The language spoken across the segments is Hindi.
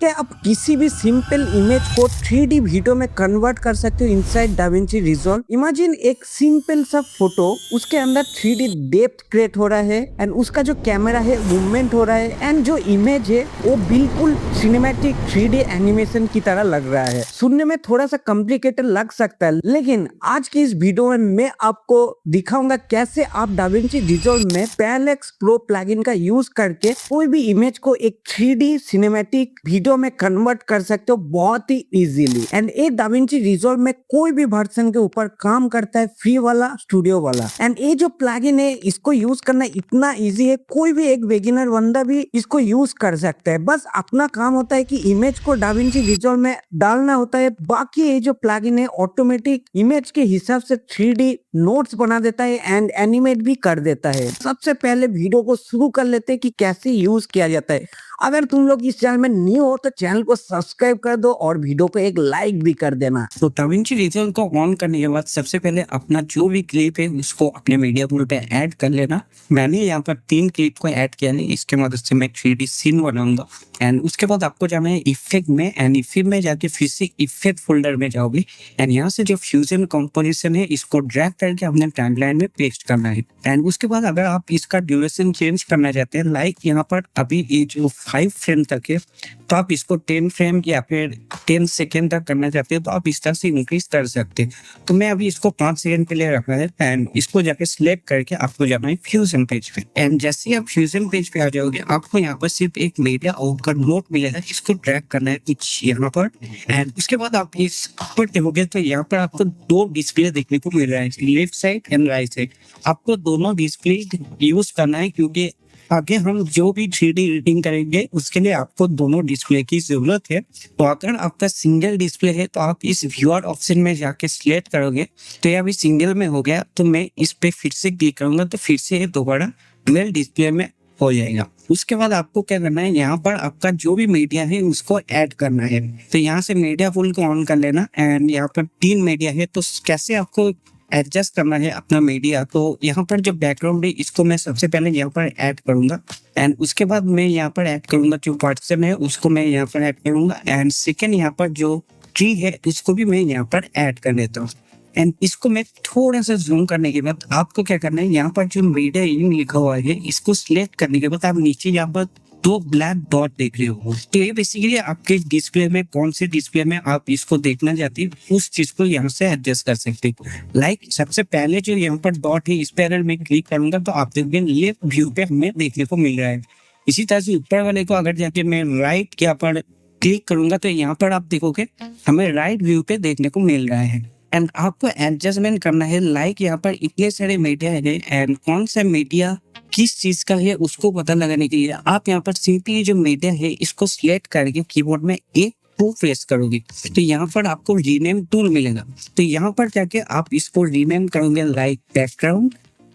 सकते हैं आप किसी भी सिंपल इमेज को 3D वीडियो में कन्वर्ट कर सकते हो इनसाइड डाविंची रिजॉल्व। इमेजिन एक सिंपल सा फोटो, उसके अंदर 3D डेप्थ क्रिएट हो रहा है एंड उसका जो कैमरा है मूवमेंट हो रहा है एंड जो इमेज है वो बिल्कुल सिनेमैटिक 3D एनिमेशन की तरह लग रहा है। सुनने में थोड़ा सा कॉम्प्लिकेटेड लग सकता है, लेकिन आज की इस वीडियो में मैं आपको दिखाऊंगा कैसे आप डाविंची रिजॉल्व में पैरालेक्स प्रो प्लगइन का यूज करके कोई भी इमेज को एक 3D सिनेमैटिक वीडियो में कन्वर्ट कर सकते हो बहुत ही इजीली। एंड ये डाविंची रिजॉल्व में कोई भी वर्जन के ऊपर काम करता है, फ्री वाला, स्टूडियो वाला। एंड ये जो प्लगइन है इसको यूज करना इतना इजी है, कोई भी एक बिगिनर बंदा भी इसको यूज कर सकता है। बस अपना काम होता है कि इमेज को डाविंची रिजॉल्व में डालना होता है, बाकी ये जो प्लगइन है ऑटोमेटिक इमेज के हिसाब से 3D नोट्स बना देता है एंड एनिमेट भी कर देता है। सबसे पहले वीडियो को शुरू कर लेते हैं कि कैसे यूज किया जाता है। अगर तुम लोग इस चैनल में न्यू हो तो चैनल को सब्सक्राइब कर दो और वीडियो को एक लाइक भी कर देना। तो डाविंची रिजॉल्व को ऑन करने के बाद सबसे पहले अपना जो भी क्लिप है उसको अपने मीडिया पूल पे ऐड कर लेना। मैंने यहाँ पर 3 क्लिप को ऐड किया है, इसके मदद से मैं 3D सीन बनाऊंगा। एंड उसके बाद आपको जाना है इफेक्ट में एंड इफेक्ट में जाके फिर से इफेक्ट फोल्डर में जाओगे एंड यहाँ से जो फ्यूजन कंपोजिशन है इसको ड्रैग करके अपने टाइमलाइन में पेस्ट करना है। एंड उसके बाद अगर आप इसका ड्यूरेशन चेंज करना चाहते हैं, लाइक यहाँ पर अभी ये जो 5 फ्रेम तक है तो आप इसको 10 फ्रेम या फिर 10 सेकेंड तक करना चाहते हैं तो आप इस तरह से इंक्रीज कर सकते हैं। तो मैं अभी इसको 5 सेकेंड के लिए रखा है एंड इसको जाके सिलेक्ट करके आपको जाना है फ्यूजन पेज पे। एंड जैसे ही आप फ्यूजन पेज पे आ जाओगे आपको यहाँ पर सिर्फ एक मीडिया आउट का नोट मिलेगा, इसको ड्रैग करना है कुछ यहाँ पर। एंड उसके बाद आप इस पर देखोगे तो यहाँ पर आपको 2 डिस्प्ले देखने को मिल रहा है, left side and right side. आपको दोनों डिस्प्ले यूज करना है क्योंकि आगे हम जो भी 3D एडिटिंग करेंगे उसके लिए आपको दोनों डिस्प्ले की जरूरत है। तो अगर आपका सिंगल डिस्प्ले है तो आप इस व्यूअर ऑप्शन में जाके सिलेक्ट करोगे तो ये अभी सिंगल में हो गया, तो मैं इस पे फिर से क्लिक करूंगा तो फिर से ये दोबारा डुअल डिस्प्ले में हो जाएगा। उसके बाद आपको क्या करना है, यहाँ पर आपका जो भी मीडिया है उसको ऐड करना है। तो यहाँ से मीडिया फुल को ऑन कर लेना एंड यहाँ पर 3 मीडिया है तो कैसे आपको एडजस्ट करना है अपना मीडिया। तो यहाँ पर जो बैकग्राउंड है इसको मैं सबसे पहले यहाँ पर ऐड करूंगा एंड उसके बाद मैं यहाँ पर ऐड करूंगा जो पर्सन है उसको मैं यहाँ पर ऐड करूंगा एंड सेकेंड यहाँ पर जो ट्री है इसको भी मैं यहाँ पर ऐड कर देता हूँ। एंड इसको मैं थोड़ा सा जूम करने के बाद आपको क्या करना है, यहाँ पर जो मीडिया इन लिखा हुआ है इसको सिलेक्ट करने के बाद आप नीचे यहाँ पर 2 ब्लैक डॉट देख रहे हो, तो ये बेसिकली आपके डिस्प्ले में कौन से डिस्प्ले में आप इसको देखना चाहते हैं उस चीज को यहाँ से एडजस्ट कर सकते हो। लाइक सबसे पहले जो यहाँ पर डॉट है इस पे अगर मैं क्लिक करूंगा तो आप देखोगे लेफ्ट व्यू पे हमें देखने को मिल रहा है। इसी तरह से ऊपर वाले को अगर जाके मैं राइट यहाँ पर क्लिक करूंगा तो यहाँ पर आप देखोगे हमें राइट व्यू पे देखने को मिल रहा है। एंड आपको एडजस्टमेंट करना है, लाइक यहाँ पर इतने सारे मीडिया है एंड कौन सा मीडिया किस चीज का है उसको पता लगाने के लिए आप यहाँ पर सिंपली जो मीडिया है इसको सिलेक्ट करके कीबोर्ड में A2 प्रेस करोगे तो यहाँ पर आपको रीनेम टूल मिलेगा। तो यहाँ पर जाके आप इसको रीनेम करोगे लाइक बैकग्राउंड,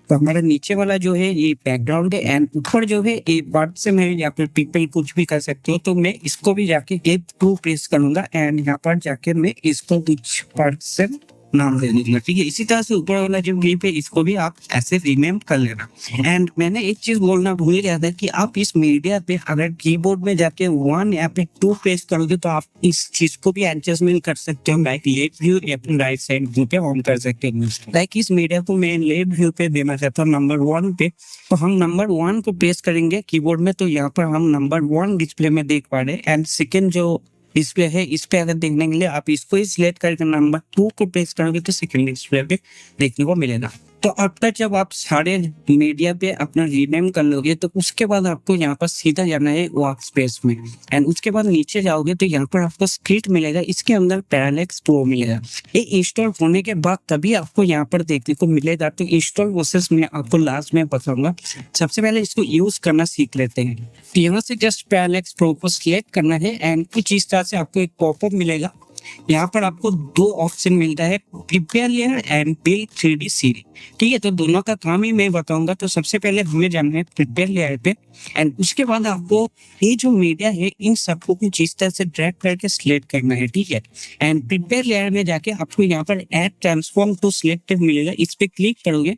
तो हमारा नीचे वाला जो है ये बैकग्राउंड है एंड ऊपर जो है ये पर्सन है या फिर पीपल कुछ भी कर सकते हो। तो मैं इसको भी जाके F2 प्रेस करूंगा एंड यहाँ पर जाके मैं इसको कुछ पर्सन नाम दे दूंगा, ठीक है। इसी तरह से ऊपर वाला जो क्लिप है इसको भी आप ऐसे रीनेम कर लेना। एंड मैंने एक चीज बोलना भूल गया था कि आप इस मीडिया पे अगर कीबोर्ड में जाके 1 या फिर 2 प्रेस करोगे तो आप इस चीज को भी एडजस्टमेंट कर सकते हो, लाइक लेफ्ट व्यू या फिर राइट साइड व्यू पे ऑन कर सकते हैं। लाइक इस मीडिया को मैं लेफ्ट व्यू पे देना चाहता हूँ नंबर 1 पे, तो हम नंबर 1 को प्रेस करेंगे कीबोर्ड में तो यहाँ पर हम नंबर 1 डिस्प्ले में देख पा रहे हैं। एंड सेकेंड जो डिस्प्ले है इस पे अगर देखने के लिए आप इसको ही सिलेक्ट करके नंबर 2 को प्रेस करोगे तो सेकंड डिस्प्ले पे देखने को मिलेगा। तो अब तक जब आप सारे मीडिया पे अपना रीनेम कर लोगे तो उसके बाद आपको यहाँ पर सीधा जाना है वर्क स्पेस में एंड उसके बाद नीचे जाओगे तो यहाँ पर आपको स्क्रिप्ट मिलेगा, इसके अंदर पैरालेक्स प्रो मिलेगा। ये इंस्टॉल होने के बाद तभी आपको यहाँ पर देखने को मिलेगा। तो इंस्टॉल प्रोसेस में आपको लास्ट में बताऊंगा, सबसे पहले इसको यूज करना सीख लेते हैं। तो यहाँ से जस्ट पैरालेक्स प्रो को सिलेक्ट करना है एंड कुछ इस तरह से आपको एक पॉपअप मिलेगा। यहाँ पर आपको 2 ऑप्शन मिलता है, prepare layer and build 3D scene, ठीक है। तो दोनों का काम ही मैं बताऊंगा। तो सबसे पहले हमें जाना है प्रिपेयर लेयर पे एंड उसके बाद आपको ये जो मीडिया है इन सबको कुछ इस तरह से ड्रैग करके सिलेक्ट करना है, ठीक है। एंड प्रिपेयर लेयर में जाके आपको यहाँ पर ऐड ट्रांसफॉर्म टू सिलेक्टेड मिलेगा, इस पे क्लिक करोगे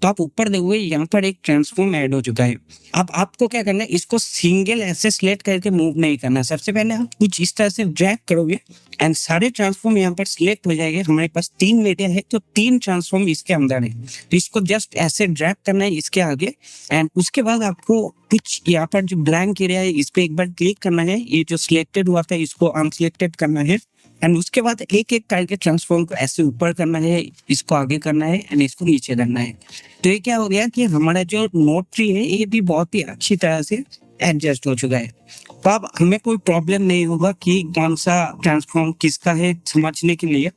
तो आप ऊपर देखोगे यहाँ पर एक ट्रांसफॉर्म ऐड हो चुका है। अब आपको क्या करना है, इसको सिंगल ऐसे सिलेक्ट करके मूव नहीं करना। सबसे पहले आप कुछ इस तरह से ड्रैग करोगे एंड सारे ट्रांसफॉर्म यहाँ पर सिलेक्ट हो जाएंगे। हमारे पास 3 मीडिया है तो 3 ट्रांसफॉर्म इसके अंदर है, तो इसको जस्ट ऐसे ड्रैग करना है इसके आगे। एंड उसके बाद आपको कुछ यहाँ पर जो ब्लैंक एरिया है इस पे एक बार क्लिक करना है, ये जो सिलेक्टेड हुआ था इसको अनसिलेक्टेड करना है। एंड उसके बाद एक एक करके ट्रांसफॉर्म को ऐसे ऊपर करना है, इसको आगे करना है एंड इसको नीचे करना है। तो ये क्या हो गया कि हमारा जो नोट ट्री है ये भी बहुत ही अच्छी तरह से एडजस्ट हो चुका है। तो अब हमें कोई प्रॉब्लम नहीं होगा कि कौन सा ट्रांसफॉर्म किसका है समझने के लिए।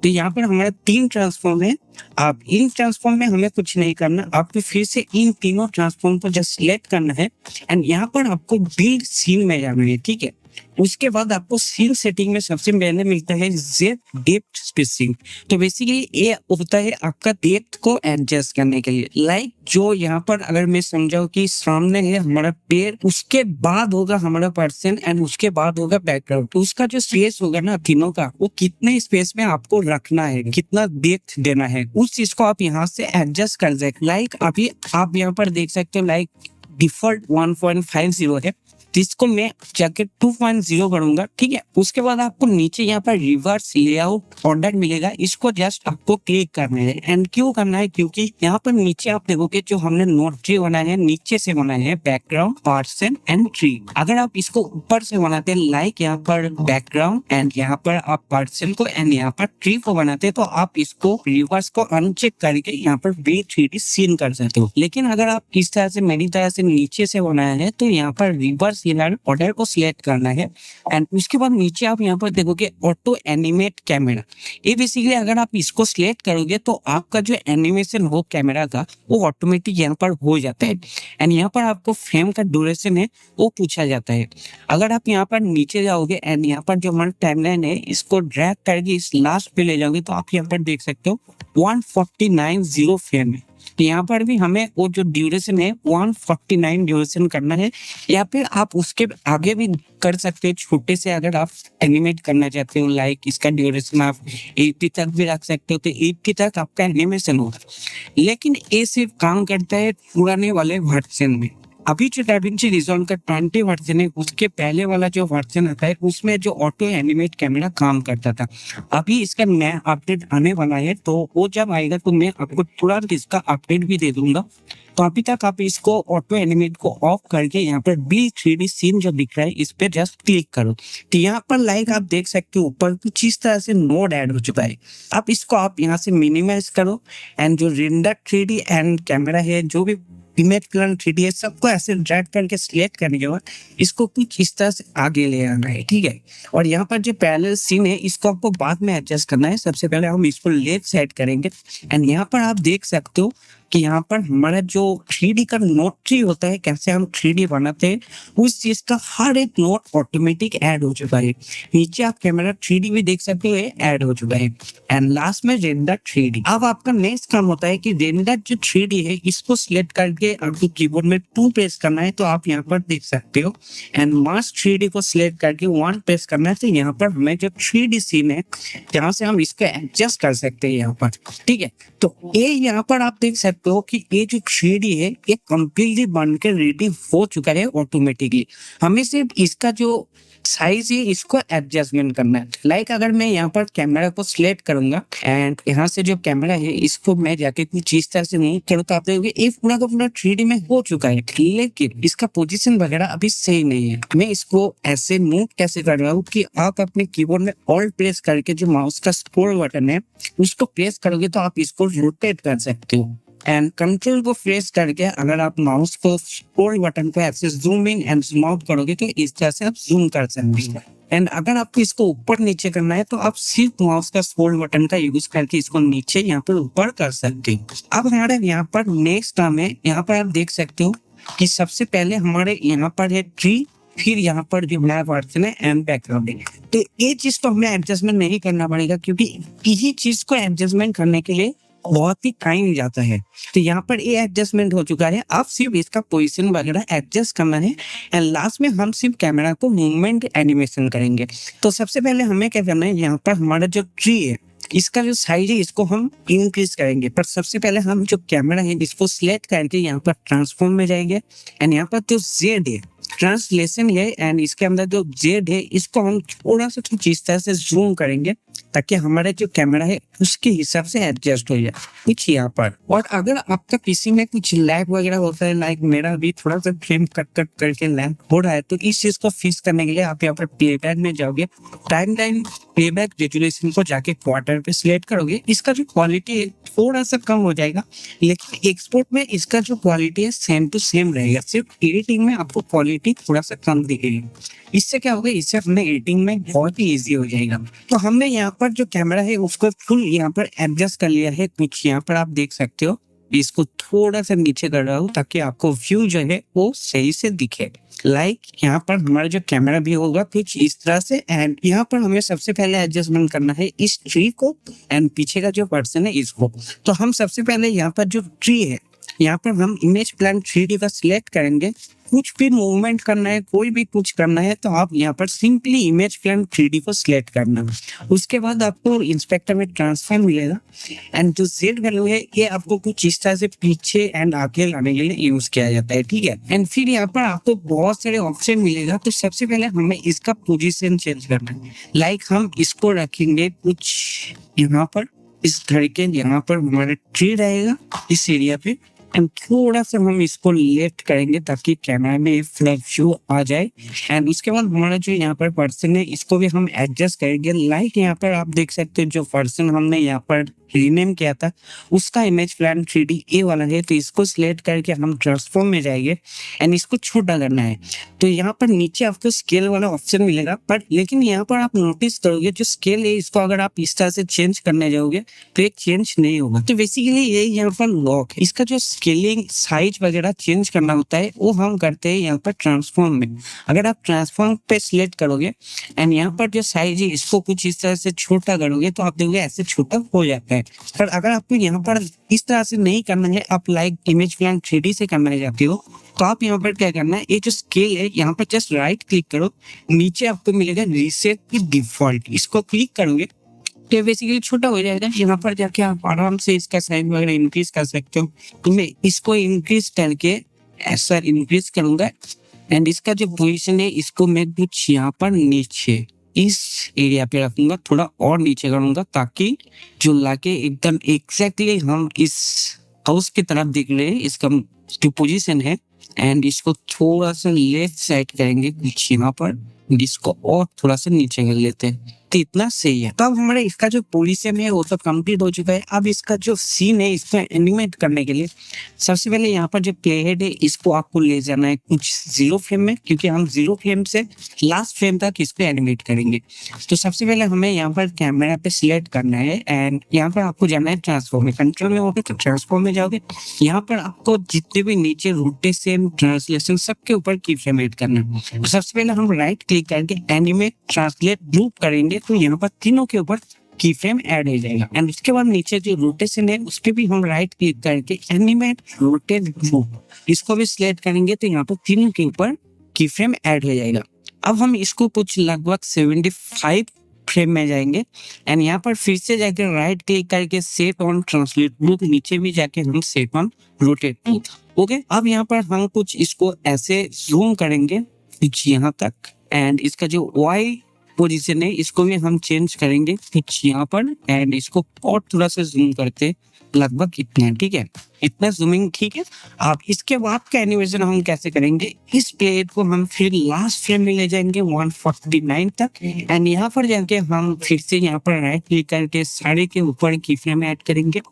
तो यहाँ पर हमारा 3 ट्रांसफॉर्म है। अब इन ट्रांसफॉर्म में हमें कुछ नहीं करना, आपको फिर से इन तीनों ट्रांसफॉर्म को जस्ट सिलेक्ट करना है एंड यहाँ पर आपको बिल्ड सीन में जाना है, ठीक है। उसके बाद आपको सीन सेटिंग में सबसे पहले मिलता है जेड डेप्थ स्पेसिंग। तो बेसिकली ये होता है आपका डेप्थ को एडजस्ट करने के लिए। लाइक जो यहाँ पर अगर मैं समझाऊं कि सामने है हमारा पेड़, उसके बाद होगा हमारा पर्सन एंड उसके बाद होगा बैकग्राउंड, तो उसका जो स्पेस होगा ना तीनों का, वो कितने स्पेस में आपको रखना है, कितना डेप्थ देना है, उस चीज को आप यहाँ से एडजस्ट कर सकते। लाइक अभी आप यहाँ पर देख सकते हो लाइक डिफॉल्ट 1.50 है, इसको मैं जाके 2.0 करूंगा, ठीक है। उसके बाद आपको नीचे यहाँ पर रिवर्स लेआउट ऑर्डर मिलेगा, इसको जस्ट आपको क्लिक करना है। एंड क्यों करना है, क्योंकि यहाँ पर नीचे आप देखोगे जो हमने नोट ट्री बनाया है नीचे से बनाया है बैकग्राउंड, पर्सन एंड ट्री। अगर आप इसको ऊपर से बनाते हैं लाइक यहाँ पर बैकग्राउंड एंड यहाँ पर आप पर्सन को एंड यहाँ पर ट्री को बनाते हैं, तो आप इसको रिवर्स को अनचेक करके यहाँ पर V3D सीन कर सकते हो। लेकिन अगर आप इस तरह से मेरी तरह से नीचे से बनाया है तो यहाँ पर रिवर्स ऑर्डर को सिलेक्ट करना है। एंड उसके बाद नीचे आप यहाँ पर देखोगे ऑटो एनिमेट कैमरा। ये बेसिकली अगर आप इसको सिलेक्ट करोगे तो आपका जो एनिमेशन हो कैमरा का वो ऑटोमेटिक यहाँ पर हो जाता है। एंड यहाँ पर आपको फ्रेम का ड्यूरेशन है वो पूछा जाता है। अगर आप यहाँ पर नीचे जाओगे एंड यहाँ पर जो हमारा टाइमलाइन है इसको ड्रैग करके इस लास्ट पे ले जाओगे तो आप यहाँ पर देख सकते हो 149 फ्रेम है। तो यहाँ पर भी हमें वो जो ड्यूरेशन है 149 ड्यूरेशन करना है, या फिर आप उसके आगे भी कर सकते हैं छोटे से। अगर आप एनिमेट करना चाहते हो लाइक इसका ड्यूरेशन आप 80 तक भी रख सकते हो, तो 80 तक आपका एनिमेशन होगा। लेकिन ये सिर्फ काम करता है पुराने वाले वर्जन में। अभी जो डाविंची रिजॉल्व का 20 वर्जन है उसके पहले वाला जो वर्जन आता है उसमें जो ऑटो एनिमेट कैमरा काम करता था। अभी इसका नया अपडेट आने वाला है, तो वो जब आएगा तो मैं आपको तुरंत इसका अपडेट भी दे दूंगा। तो अभी तक आप इसको ऑटो एनिमेट को ऑफ करके यहाँ पर V3D सीन जो दिख रहा है इस पे जस्ट क्लिक करो। तो यहाँ पर लाइक आप देख सकते हो ऊपर कुछ इस तरह से नोड ऐड हो चुका है। अब इसको आप यहाँ से मिनिमाइज करो एंड जो रेंडर 3D एंड कैमरा है, जो भी इमेज प्लान 3D है, सबको ऐसे ड्रैग करके सिलेक्ट करने के बाद इसको कुछ इस तरह से आगे ले आना है, ठीक है। और यहाँ पर जो पैरेलल सीन है इसको आपको बाद में एडजस्ट करना है। सबसे पहले हम इसको लेफ्ट साइड करेंगे एंड यहाँ पर आप देख सकते हो कि यहाँ पर हमारा जो 3D का नोट ट्री होता है, कैसे हम 3D बनाते हैं, उस चीज का हर एक नोट ऑटोमेटिक ऐड हो चुका है। नीचे आप कैमरा 3D भी देख सकते हो ऐड हो चुका है। एंड लास्ट में रेंडर 3D। अब आपका नेक्स्ट काम होता है कि रेंडर जो 3D है इसको सिलेक्ट करके आपको कीबोर्ड में 2 प्रेस करना है, तो आप यहाँ पर देख सकते हो। एंड मास्क 3D को सिलेक्ट करके 1 प्रेस करना है, तो यहाँ पर हमें जो 3D सीन है जहाँ से हम इसको एडजस्ट कर सकते हैं यहाँ पर, ठीक है। तो ये यहाँ पर आप देख सकते हो कि ये जो 3D है ये कंप्लीटली बनकर रेडी हो चुका है ऑटोमेटिकली। हमें सिर्फ इसका जो साइज है इसको एडजस्टमेंट करना है। लाइक अगर मैं यहाँ पर कैमरा को सिलेक्ट करूंगा एंड यहाँ से जो कैमरा है इसको मैं जाके कुछ इस तरह से मूव करूँ तो आप देखोगे ये पूरा का पूरा 3D में हो चुका है, लेकिन इसका पोजीशन वगैरह अभी सही नहीं है। मैं इसको ऐसे मूव कैसे कर रहा हूँ कि आप अपने कीबोर्ड में ऑल्ट प्रेस करके जो माउस का स्क्रोल बटन है उसको प्रेस करोगे तो आप इसको रोटेट कर सकते हो। एंड कंट्रोल को प्रेस करके अगर आप माउस को स्क्रोल बटन को ऐसे zoom in and zoom out करोगे तो इस तरह से आप जूम कर सकते हैं। एंड अगर आपको इसको ऊपर नीचे करना है तो आप सिर्फ माउस का स्क्रोल बटन का यूज करके इसको नीचे यहाँ पर ऊपर कर सकते हैं। अब हमारे यहाँ पर नेक्स्ट काम है, यहाँ पर आप देख सकते हो कि सबसे पहले हमारे यहाँ पर है ट्री, फिर यहाँ पर जो नया वर्जन है एंड बैकग्राउंड है। तो ये चीज को हमें एडजस्टमेंट नहीं करना पड़ेगा, क्योंकि यही चीज को एडजस्टमेंट करने के लिए बहुत ही टाइम जाता है। तो यहाँ पर ये एडजस्टमेंट हो चुका है, अब सिर्फ इसका पोजीशन वगैरह एडजस्ट करना है एंड लास्ट में हम सिर्फ कैमरा को मूवमेंट एनिमेशन करेंगे। तो सबसे पहले हमें क्या करना है, यहाँ पर हमारा जो ट्री है इसका जो साइज है इसको हम इंक्रीज करेंगे। पर सबसे पहले हम जो कैमरा है इसको सिलेक्ट करके यहाँ पर ट्रांसफॉर्म में जाएंगे एंड यहाँ पर जो जेड है ट्रांसलेशन है एंड इसके अंदर जो जेड है इसको हम थोड़ा सा कुछ इस तरह से जूम करेंगे ताकि हमारा जो कैमरा है उसके हिसाब से एडजस्ट हो जाए कुछ यहाँ पर। और अगर आपका पीसी में कुछ लैग वगैरह होता है, लाइक मेरा भी थोड़ा सा फ्रेम कट कट करके लैग हो रहा है, तो इस चीज को फिक्स करने के लिए आप यहाँ पर प्लेबैक में जाओगे, टाइमलाइन प्लेबैक रेजुलेशन को जाके क्वार्टर पे सिलेक्ट करोगे, इसका जो क्वालिटी है थोड़ा सा कम हो जाएगा, लेकिन एक्सपोर्ट में इसका जो क्वालिटी है सेम टू सेम रहेगा, सिर्फ एडिटिंग में आपको क्वालिटी थोड़ा सा कम दिखेगी। इससे क्या होगा, इससे अपने एडिटिंग में बहुत ही इजी हो जाएगा। तो हमने यहाँ पर जो कैमरा है उसको फुल यहाँ पर एडजस्ट कर लिया है, कुछ यहाँ पर आप देख सकते हो, इसको थोड़ा सा नीचे कर रहा हूँ ताकि आपको व्यू जो है वो सही से दिखे। लाइक यहाँ पर हमारा जो कैमरा भी होगा कुछ इस तरह से एंड यहाँ पर हमें सबसे पहले एडजस्टमेंट करना है इस ट्री को एंड पीछे का जो पर्सन है इसको। तो हम सबसे पहले यहाँ पर जो ट्री है यहाँ पर हम इमेज प्लान 3D का सिलेक्ट करेंगे, कुछ भी मूवमेंट करना है, कोई भी कुछ करना है तो आप यहाँ पर सिंपली इमेज प्लान 3D को सिलेक्ट करना है। उसके बाद आपको इंस्पेक्टर में ट्रांसफॉर्म मिलेगा एंड जो जेड वैल्यू है ये आपको कुछ इस तरह से पीछे एंड आगे लाने के लिए यूज किया जाता है, ठीक है। एंड फिर यहाँ पर आपको बहुत सारे ऑप्शन मिलेगा। तो सबसे पहले हमें इसका पोजीशन चेंज करना है, लाइक हम इसको रखेंगे कुछ यहाँ पर इस घर के यहाँ पर हमारा ट्री रहेगा इस एरिया पे एंड थोड़ा सा हम इसको लेफ्ट करेंगे ताकि कैमरा में फ्लैट व्यू आ जाए। एंड उसके बाद हमारा जो यहाँ पर पर्सन है इसको भी हम एडजस्ट करेंगे। लाइक यहाँ पर आप देख सकते हैं जो पर्सन हमने यहाँ पर रीनेम किया था उसका इमेज प्लान 3D ए वाला है, तो इसको सिलेक्ट करके हम ट्रांसफॉर्म में जाएंगे एंड इसको छोटा करना है। तो यहाँ पर नीचे आपको स्केल वाला ऑप्शन मिलेगा, पर लेकिन यहाँ पर आप नोटिस करोगे जो स्केल है इसको अगर आप इस तरह से चेंज करने जाओगे तो एक चेंज नहीं होगा। तो बेसिकली ये यहाँ पर लॉक है, इसका जो स्केलिंग साइज वगैरह चेंज करना होता है वो हम करते हैं यहाँ पर ट्रांसफॉर्म में। अगर आप ट्रांसफॉर्म पे सिलेक्ट करोगे एंड यहाँ पर जो साइज है इसको कुछ इस तरह से छोटा करोगे तो आप देखोगे ऐसे छोटा हो जाता है। पर अगर आपको यहाँ पर इस तरह से नहीं करना है, आप लाइक इमेज प्लान 3D से करना चाहते हो तो आप यहाँ पर क्या करना है, ये जो स्केल है यहाँ पर जस्ट राइट क्लिक करो, नीचे आपको मिलेगा रीसेट की डिफॉल्ट, इसको क्लिक करोगे तो बेसिकली छोटा हो जाएगा। यहाँ पर जाके आप आराम से इसका साइज वगैरह इंक्रीज कर सकते हो। तो मैं इसको इंक्रीज करके ऐसा इंक्रीज करूंगा एंड इसका जो पोजीशन है इसको मैं कुछ यहाँ पर नीचे इस एरिया पे रखूंगा, थोड़ा और नीचे करूंगा ताकि जो लाके एकदम एग्जैक्टली हम इस हाउस की तरफ देख रहे हैं इसका जो पोजीशन है। एंड इसको थोड़ा सा लेफ्ट साइड करेंगे कुछ यहाँ पर, इसको और थोड़ा सा नीचे कर लेते हैं तो इतना सही है। तो अब हमारा इसका जो पोजीशन है वो तो कंप्लीट हो चुका है। अब इसका जो सीन है इसको एनिमेट करने के लिए सबसे पहले यहाँ पर जो प्ले हेड है इसको आपको ले जाना है कुछ 0 फ्रेम में, क्योंकि हम 0 फ्रेम से लास्ट फ्रेम तक इसको एनिमेट करेंगे। तो सबसे पहले हमें यहाँ पर कैमरा पे सिलेक्ट करना है एंड यहाँ पर आपको जाना है ट्रांसफॉर्म में, कंट्रोल में होगा तो ट्रांसफॉर्म में जाओगे। यहाँ पर आपको जितने भी नीचे रोटेशन ट्रांसलेशन सबके ऊपर की फ्रेम एड करना है। तो सबसे पहले हम राइट क्लिक करके एनिमेट ट्रांसलेट ग्रुप करेंगे तो यहाँ पर तीनों के ऊपर की फ्रेम ऐड हो जाएगा। एंड उसके बाद नीचे जो रोटेशन है उस पर भी हम राइट क्लिक करके एनिमेट रोटेट ग्रुप इसको भी सिलेक्ट करेंगे तो यहाँ पर तीनों के ऊपर की फ्रेम ऐड हो जाएगा। अब हम इसको कुछ लगभग 75 फ्रेम में जाएंगे एंड यहाँ पर फिर से जाकर राइट क्लिक करके सेट ऑन ट्रांसलेट ग्रुप, नीचे भी जाके हम सेट ऑन रोटेट ओके। अब यहाँ पर हम कुछ इसको ऐसे जूम करेंगे कुछ यहाँ तक एंड इसका जो वाई पोजीशन है इसको भी हम चेंज करेंगे कुछ यहाँ पर एंड इसको और थोड़ा सा जूम करते लगभग इतना, ठीक है, इतना जूमिंग ठीक है। अब इसके बाद का एनिमेशन हम कैसे करेंगे, इस प्लेट को हम फिर लास्ट फ्रेम में ले जाएंगे 149 तक एंड यहाँ पर जाके हम फिर से यहाँ पर राइट क्लिक करके सारे के ऊपर की फ्रेम ऐड करेंगे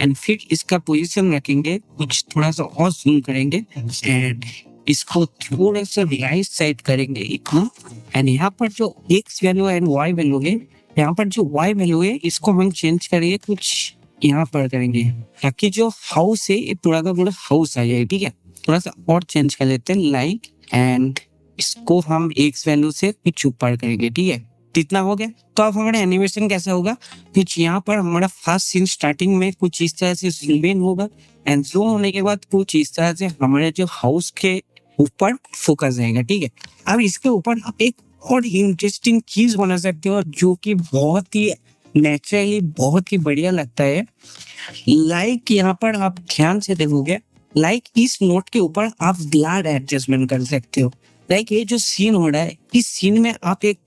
एंड फिर इसका पोजीशन रखेंगे कुछ थोड़ा सा और जूम करेंगे एंड इसको थोड़ा सा राइट साइड करेंगे इतना एंड यहाँ पर जो X value and Y value है, यहाँ पर जो वाई वैल्यू है इसको हम चेंज करेंगे कुछ यहाँ पर करेंगे ताकि जो हाउस है ये पूरा का पूरा हाउस आ जाए, ठीक है। थोड़ा सा और चेंज कर लेते हैं लाइक एंड इसको हम एक्स वैल्यू से कुछ ऊपर करेंगे, ठीक है। इतना हो गया। तो अब हमारा एनिमेशन कैसा होगा, कुछ यहाँ पर हमारा फर्स्ट सीन स्टार्टिंग में कुछ इस तरह से जूम होगा एंड जूम होने के बाद कुछ इस तरह से हमारे जो हाउस के ऊपर फोकस रहेगा, ठीक है। अब इसके ऊपर आप एक और इंटरेस्टिंग चीज बना सकते हो जो कि बहुत ही नेचुरली बहुत ही बढ़िया लगता है। लाइक यहाँ पर आप ध्यान से देखोगे, लाइक इस नोट के ऊपर आप ब्लर एडजस्टमेंट कर सकते हो। लाइक ये जो सीन हो रहा है, इस सीन में आप एक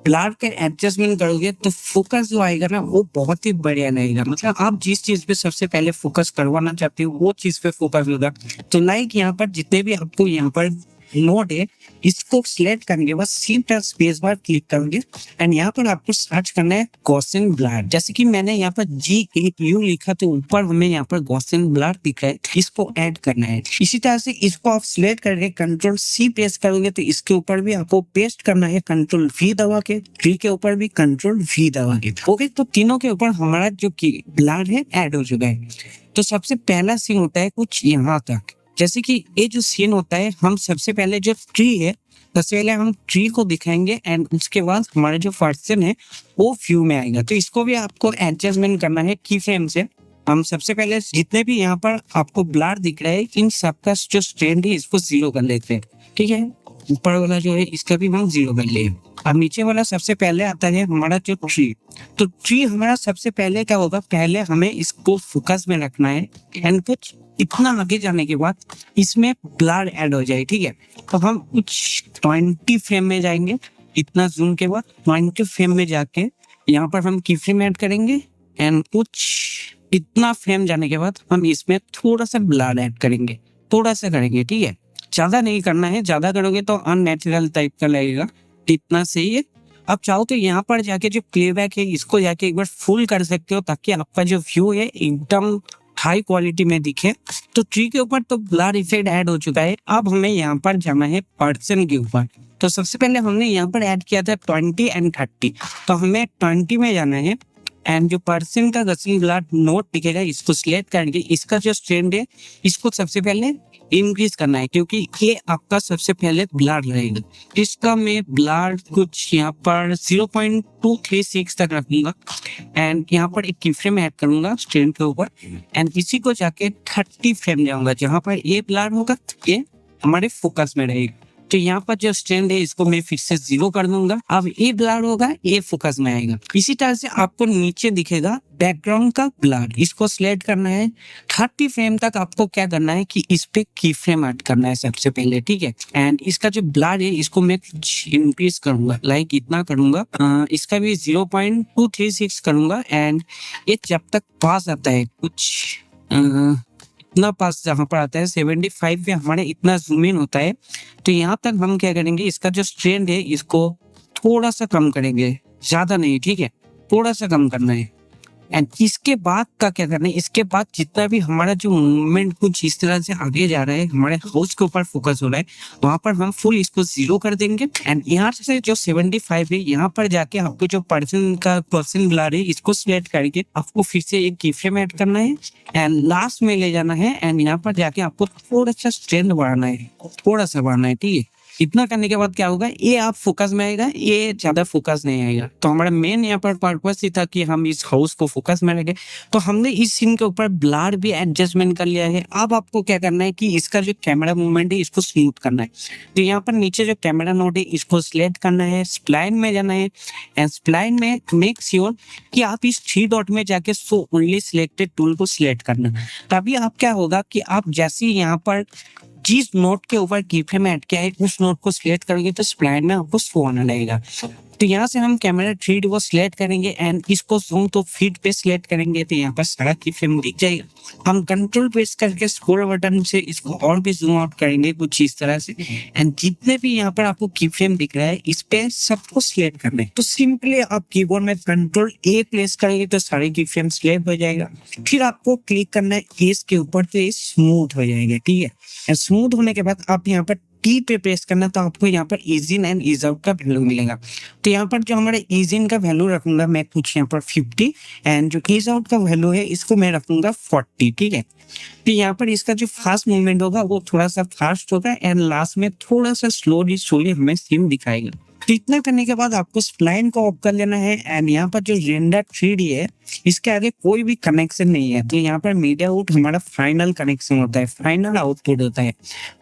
ब्लर के एडजस्टमेंट करोगे तो फोकस जो आएगा ना वो बहुत ही बढ़िया रहेगा। मतलब आप जिस चीज पे सबसे पहले फोकस करवाना चाहते हो वो चीज पे फोकस होगा। तो लाइक यहाँ पर जितने भी आपको यहाँ पर नोट है, इसको सिलेक्ट करने के बाद सिर्फ स्पेस बार क्लिक करोगे एंड यहाँ पर आपको सर्च करना है गॉसियन ब्लर। जैसे कि मैंने यहाँ पर GAU लिखा तो ऊपर हमें यहाँ पर गॉसियन ब्लर दिख रहा है, इसको ऐड करना है। इसी तरह से इसको आप सिलेक्ट करके Ctrl+C प्रेस करोगे तो इसके ऊपर भी आपको पेस्ट करना है, Ctrl+V दबा के, ट्री के ऊपर भी Ctrl+V दबा के। ओके, तो तीनों के ऊपर हमारा जो ब्लर है ऐड हो चुका है। तो सबसे पहला सीन होता है कुछ यहाँ तक, जैसे कि ये जो सीन होता है, हम सबसे पहले जो ट्री है, सबसे पहले हम ट्री को दिखाएंगे एंड उसके बाद हमारा जो पर्सन है वो व्यू में आएगा। तो इसको भी आपको एडजस्टमेंट करना है की फ्रेम से। हम सबसे पहले जितने भी यहाँ पर आपको ब्लर दिख रहा है, इन सबका जो स्ट्रेंथ है इसको 0 कर लेते हैं, ठीक है। ऊपर वाला जो है इसका भी हम 0 कर ले। अब नीचे वाला सबसे पहले आता है हमारा जो ट्री। तो ट्री हमारा सबसे पहले क्या होगा, पहले हमें इसको फोकस में रखना है एंड कुछ इतना आगे जाने के बाद इसमें ब्लर ऐड हो जाए, ठीक है। तो हम कुछ 20 फ्रेम में जाएंगे, इतना जूम के बाद 20 फ्रेम में जाके यहाँ पर हम की फ्रेम ऐड करेंगे एंड कुछ इतना फ्रेम जाने के बाद हम इसमें थोड़ा सा ब्लर ऐड करेंगे, थोड़ा सा करेंगे, ठीक है। ज्यादा नहीं करना है, ज्यादा करोगे तो अननेचुरल टाइप का लगेगा, इतना सही है। अब चाहो तो यहाँ पर जाके जो प्लेबैक है इसको जाके एक बार फुल कर सकते हो ताकि आपका जो व्यू है एकदम हाई क्वालिटी में दिखे। तो ट्री के ऊपर तो ब्लर इफेक्ट ऐड हो चुका है। अब हमें यहाँ पर जाना है पर्सन के ऊपर। तो सबसे पहले हमने यहाँ पर ऐड किया था 20 एंड 30, तो हमें 20 में जाना है एंड जो पर्सन का गॉसियन ब्लर नोट दिखेगा इसको सिलेक्ट करके इसका जो स्ट्रेंथ है इसको सबसे पहले इंक्रीज करना है क्योंकि ये आपका सबसे पहले ब्लर रहेगा। इसका मैं ब्लर कुछ यहाँ पर 0.236 तक रखूंगा एंड यहाँ पर एक की फ्रेम ऐड करूंगा स्ट्रेंथ के ऊपर एंड इसी को जाके 30 फ्रेम जाऊंगा जहाँ पर ये ब्लर होगा ये हमारे फोकस में रहेगा। तो यहाँ पर जो स्ट्रेंथ है इसको मैं फिर से 0 कर दूंगा। अब ये ब्लर होगा ये फोकस में आएगा। इसी तरह से आपको नीचे दिखेगा बैकग्राउंड का ब्लर, इसको सिलेक्ट करना है। 30 फ्रेम तक आपको क्या करना है कि इस पे की फ्रेम ऐड करना है सबसे पहले, ठीक है। एंड इसका जो ब्लर है इसको मैं कुछ इंक्रीज करूंगा, लाइक इतना करूंगा, इसका भी 0.236 करूंगा एंड ये जब तक पास आता है कुछ इतना पास जहाँ पर आता है 75 पे हमारे इतना जूम इन होता है। तो यहाँ तक हम क्या करेंगे, इसका जो स्ट्रेंथ है इसको थोड़ा सा कम करेंगे, ज्यादा नहीं, ठीक है, थोड़ा सा कम करना है। एंड इसके बाद का क्या करना है, इसके बाद जितना भी हमारा जो मूवमेंट कुछ इस तरह से आगे जा रहा है, हमारे हाउस के ऊपर फोकस हो रहा है, वहां पर हम फुल इसको 0 कर देंगे एंड यहाँ से जो 75 है यहाँ पर जाके आपको जो पर्सन ब्लर है इसको सिलेक्ट करके आपको फिर से एक की फ्रेम ऐड करना है एंड लास्ट में ले जाना है एंड यहाँ पर जाके आपको थोड़ा सा स्ट्रेंथ बढ़ाना है, थोड़ा सा बढ़ाना है, ठीक है। इतना करने के बाद क्या होगा, ये आप फोकस में आएगा, ये ज्यादा फोकस नहीं आएगा। तो हमारा मेन यहाँ पर पर्पस ही था कि हम इस हाउस को फोकस में रखें। तो हमने इस सीन के ऊपर ब्लर भी एडजस्टमेंट कर लिया है। अब आपको क्या करना है कि इसका जो कैमरा मूवमेंट है इसको स्मूथ करना है। तो यहाँ पर नीचे जो कैमरा नोड है इसको सिलेक्ट करना है, स्प्लाइन में जाना है एंड स्प्लाइन में मेक श्योर कि आप इस 3 डॉट में जाके शो ओनली सिलेक्टेड टूल को सिलेक्ट करना। तभी आप क्या होगा कि आप जैसे यहाँ पर जिस नोट के ऊपर की फ्रेम ऐड किया है उस नोट को सिलेक्ट करोगे तो स्प्लाइन में आपको शो आने लगेगा। तो यहाँ से हम कैमरा 3D को सिलेक्ट करेंगे एंड इसको जूम तो फीड पे सिलेक्ट करेंगे तो यहाँ पर सारा की फ्रेम दिख जाएगा। हम कंट्रोल प्रेस करके स्क्रॉल बटन से इसको और भी जूम आउट करेंगे कुछ इस तरह से एंड जितने भी यहाँ पर आपको की फ्रेम दिख रहा है इस पे सबको सिलेक्ट करना है। तो सिंपली आप कीबोर्ड में Ctrl+A प्रेस करेंगे तो सारे की फ्रेम सिलेक्ट हो जाएगा। फिर आपको क्लिक करना है एज के ऊपर तो ये स्मूथ हो जाएगा, ठीक है। स्मूथ होने के बाद आप यहाँ पर टी पे प्रेस करना तो आपको यहाँ पर ease in and ease out का वैल्यू मिलेगा। तो यहाँ पर जो हमारा ईज इन का वैल्यू रखूंगा मैं कुछ यहाँ पर 50 एंड जो ईज आउट का वैल्यू है इसको मैं रखूंगा 40, ठीक है। तो यहाँ पर इसका जो फास्ट मूवमेंट होगा वो थोड़ा सा फास्ट होगा एंड लास्ट में थोड़ा सा स्लोली हमें सीन दिखाएगा। तो इतना करने के बाद आपको स्प्लाइन को ऑफ कर लेना है एंड यहाँ पर जो रेंडर 3D है इसके आगे कोई भी कनेक्शन नहीं है। तो यहाँ पर मीडिया आउट हमारा फाइनल कनेक्शन होता है, फाइनल आउटपुट होता है।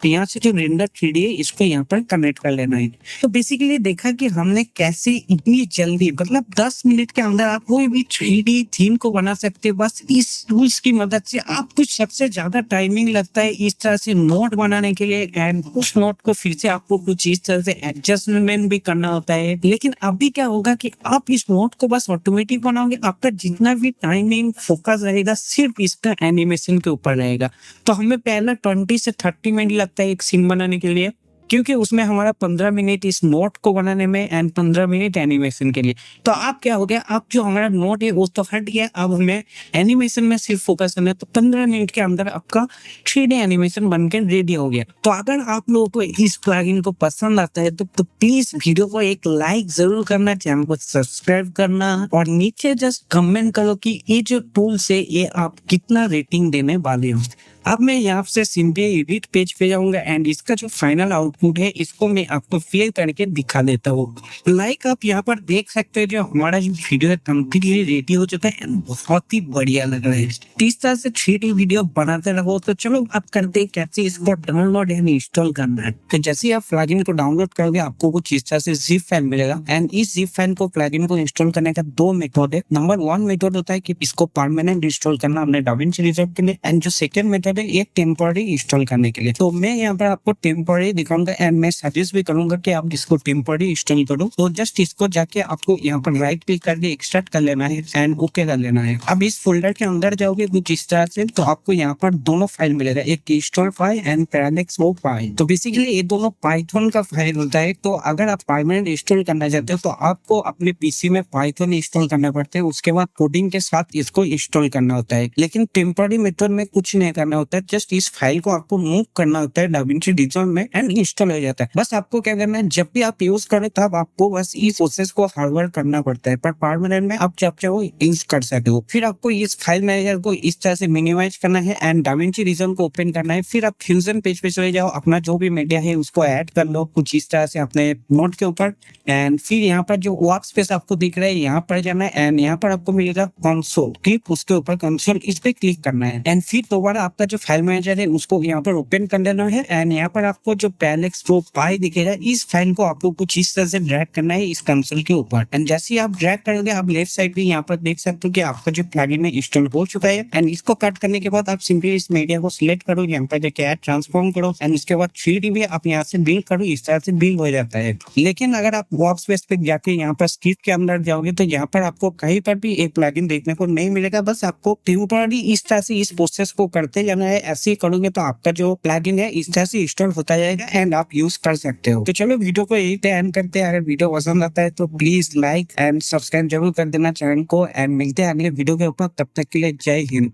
तो यहाँ से जो रेंडर 3D है इसको यहाँ पर कनेक्ट कर लेना है। तो बेसिकली देखा कि हमने कैसे इतनी जल्दी मतलब 10 मिनट के अंदर आप कोई भी 3D थीम को बना सकते हैं बस इस टूल्स की मदद से। आपको सबसे ज्यादा टाइमिंग लगता है इस तरह से नोट बनाने के लिए एंड उस नोट को फिर से आपको कुछ इस तरह से एडजस्टमेंट भी करना होता है। लेकिन अभी क्या होगा कि आप इस नोट को बस ऑटोमेटिक बनाओगे, आपका जितना भी टाइमिंग फोकस रहेगा सिर्फ इसका एनिमेशन के ऊपर रहेगा। तो हमें पहला 20 से 30 मिनट लगता है एक सीन बनाने के लिए, क्योंकि उसमें हमारा 15 मिनट इस नोट को बनाने में एंड 15 मिनट एनिमेशन के लिए। तो आप क्या हो गया, आप जो हमारा नोट है वो तो हट गया, अब हमें एनिमेशन में सिर्फ फोकस करना है। तो 15 मिनट के अंदर आपका 3D एनिमेशन बनकर रेडी हो गया। तो अगर आप लोगों को इस प्लगइन को पसंद आता है तो प्लीज वीडियो को एक लाइक जरूर करना, चैनल को सब्सक्राइब करना और नीचे जस्ट कमेंट करो कि ये जो टूल्स है ये आप कितना रेटिंग देने वाले हो। अब मैं यहाँ से सिंपली एडिट पेज पे जाऊंगा एंड इसका जो फाइनल आउटपुट है इसको मैं आपको फिल करके दिखा देता हूँ। लाइक आप यहाँ पर देख सकते हो जो हमारा जो वीडियो है कंप्लीटली रेडी हो चुका है एंड बहुत ही बढ़िया लग रहा है। इस तरह से 3D वीडियो बनाते रहो। तो चलो अब करते हैं कैसे इसको डाउनलोड एंड इंस्टॉल करना है। तो जैसे ही आप प्लगइन को डाउनलोड करोगे आपको कुछ इस तरह से जिप फाइल मिलेगा एंड इस जिप फाइल को प्लगइन को इंस्टॉल करने का 2 मेथड है। नंबर 1 मेथड होता है कि इसको परमानेंट इंस्टॉल करना अपने डाविंची रिजॉल्व के लिए एंड जो सेकंड मेथड एक टेम्पररी इंस्टॉल करने के लिए। तो मैं यहाँ पर आपको टेम्पररी दिखाऊंगा एंड मैं सजेस्ट भी करूंगा कि आप इसको टेम्पररी इंस्टॉल करो। तो जस्ट इसको जाके आपको यहाँ पर राइट क्लिक करके एक्सट्रैक्ट कर लेना है एंड ओके कर लेना है। अब इस फोल्डर के अंदर जाओगे कुछ इस तरह से, तो आपको यहाँ पर दोनों फाइल मिलेगा, एक इंस्टॉल फाइल एंड पैरालेक्स वो फाइल। तो बेसिकली ये दोनों पाइथन का फाइल होता है। तो अगर आप परमानेंट इंस्टॉल करना चाहते हो तो आपको अपने पीसी में पाइथन इंस्टॉल करना पड़ता है, उसके बाद कोडिंग के साथ इसको इंस्टॉल करना होता है। लेकिन टेम्पररी मेथड में कुछ नहीं करना होता है, जस्ट इस फाइल को आपको मूव करना होता है डाविंची रिजॉल्व में एंड इंस्टॉल हो जाता है। बस आपको क्या करना है, जब भी आप यूज करें तब आपको बस इस प्रोसेस को हार्डवेयर करना पड़ता है, पर परमानेंट में आप जब चाहो यूज कर सकते हो। फिर आपको इस फाइल मैनेजर को इस तरह से मिनिमाइज करना है एंड डाविंची रिजॉल्व को ओपन करना है। फिर आप फ्यूजन पेज पे चले जाओ, अपना जो भी मीडिया है उसको ऐड कर लो कुछ इस तरह से अपने नोट के ऊपर एंड फिर यहाँ पर जो वर्क स्पेस आपको दिख रहा है यहाँ पर जाना है एंड यहाँ पर आपको मिलेगा कंसोल, क्लिक उसके ऊपर कंसोल इस पे क्लिक करना है एंड फिर दोबारा आपका जो फाइल मैनेजर है उसको यहाँ पर ओपन कर लेना है एंड यहाँ पर आपको जो पैलेक्स प्रो पाई दिखेगा इस फाइल को आपको कुछ इस तरह से ड्रैग करना है इस कंसोल के ऊपर एंड जैसे ही आप ड्रैग करोगे आप लेफ्ट साइड भी यहाँ पर देख सकते हो कि आपका जो प्लगइन है इंस्टॉल हो चुका है। एंड इसको कट करने के बाद आप सिंपली इस मीडिया को सिलेक्ट करो, यहाँ पर जाके ऐड ट्रांसफॉर्म करो एंड उसके बाद 3D भी आप यहाँ से बिल्ड करो, इस तरह से बिल्ड हो जाता है। लेकिन अगर आप वर्क स्पेस पे जाके यहाँ पर स्क्रिप्ट के अंदर जाओगे तो यहाँ पर आपको कहीं पर भी एक प्लगइन देखने को नहीं मिलेगा। बस आपको टेम्पररी इस तरह से इस प्रोसेस को करते जाना है। ऐसे ही करोगे तो आपका जो प्लगइन है इस तरह से इंस्टॉल होता जाएगा एंड आप यूज कर सकते हो। तो चलो वीडियो को यही पे एंड करते हैं। अगर वीडियो पसंद आता है तो प्लीज लाइक एंड सब्सक्राइब जरूर कर देना चैनल को एंड मिलते हैं अगले वीडियो के ऊपर। तब तक के लिए जय हिंद।